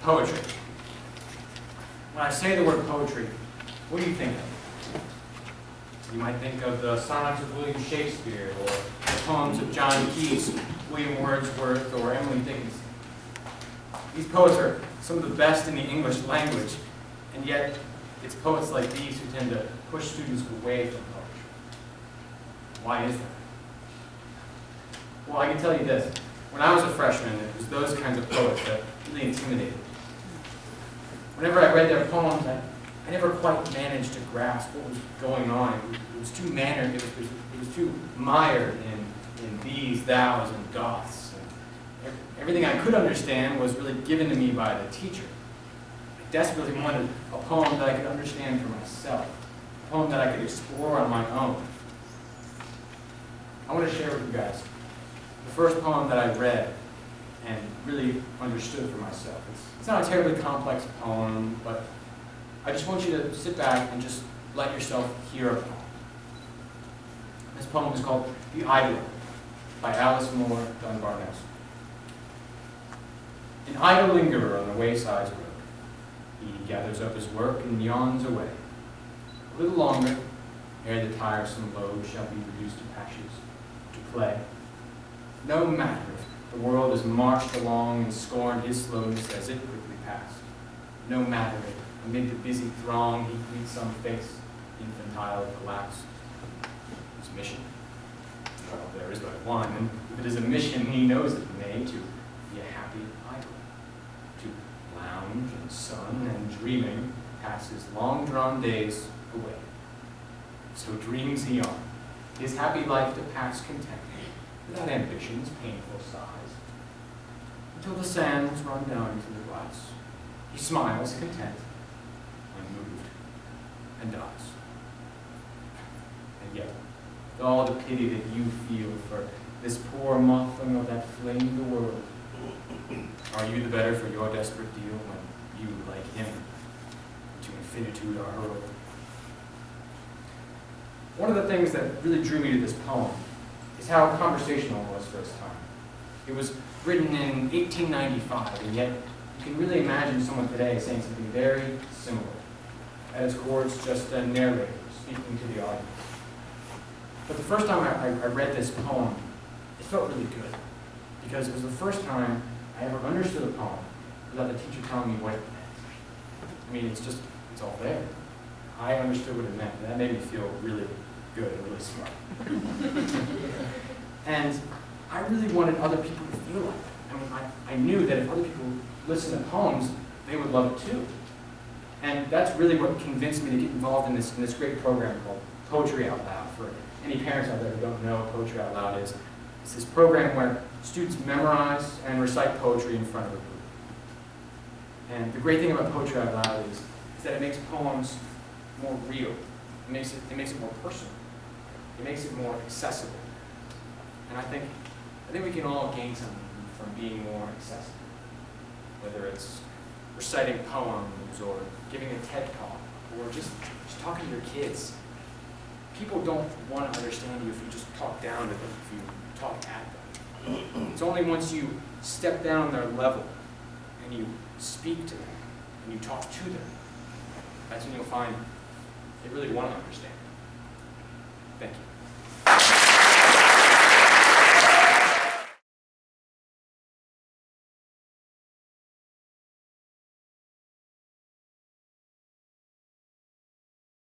Poetry. When I say the word poetry, what do you think of? You might think of the sonnets of William Shakespeare, or the poems of John Keats, William Wordsworth, or Emily Dickinson. These poets are some of the best in the English language, and yet it's poets like these who tend to push students away from poetry. Why is that? Well, I can tell you this. When I was a freshman, it was those kinds of poets that really intimidated me. Whenever I read their poems, I never quite managed to grasp what was going on. It was too mannered, it was too mired in these, thous, and doths. And everything I could understand was really given to me by the teacher. I desperately wanted a poem that I could understand for myself, a poem that I could explore on my own. I want to share with you guys the first poem that I read and really understood for myself. It's not a terribly complex poem, but I just want you to sit back and just let yourself hear a poem. This poem is called The Idler by Alice Moore Dunbar-Nelson. An idle lingerer on the wayside's road. He gathers up his work and yawns away. A little longer, ere the tiresome load shall be reduced to ashes, to play. No matter if the world has marched along and scorned his slowness as it quickly passed. No matter if amid the busy throng he greets some face, infantile collapse. His mission? Well, there is but one, and if it is a mission, he knows it may, to be a happy idler, to lounge in sun and dreaming pass his long-drawn days away. So dreams he on, his happy life to pass content, without ambition's painful sighs, until the sands run down into the glass. He smiles content, unmoved, and dies. And yet, with all the pity that you feel for this poor mothling of that flame the world, are you the better for your desperate deal when you, like him, to infinitude are hurled? One of the things that really drew me to this poem is how conversational it was for its time. It was written in 1895, and yet you can really imagine someone today saying something very similar. At its core, it's just a narrator speaking to the audience. But the first time I read this poem, it felt really good, because it was the first time I ever understood a poem without the teacher telling me what it meant. I mean, it's all there. I understood what it meant, and that made me feel really good and really smart. And I really wanted other people to feel like that. I mean, I knew that if other people listened to poems, they would love it too. And that's really what convinced me to get involved in this great program called Poetry Out Loud. For any parents out there who don't know what Poetry Out Loud is, it's this program where students memorize and recite poetry in front of a group. And the great thing about Poetry Out Loud is that it makes poems more real. It makes it more personal. It makes it more accessible. And I think we can all gain something from being more accessible. Whether it's reciting poems, or giving a TED talk, or just talking to your kids. People don't want to understand you if you just talk down to them, if you talk at them. It's only once you step down on their level and you speak to them and you talk to them, that's when you'll find they really want to understand. Thank you.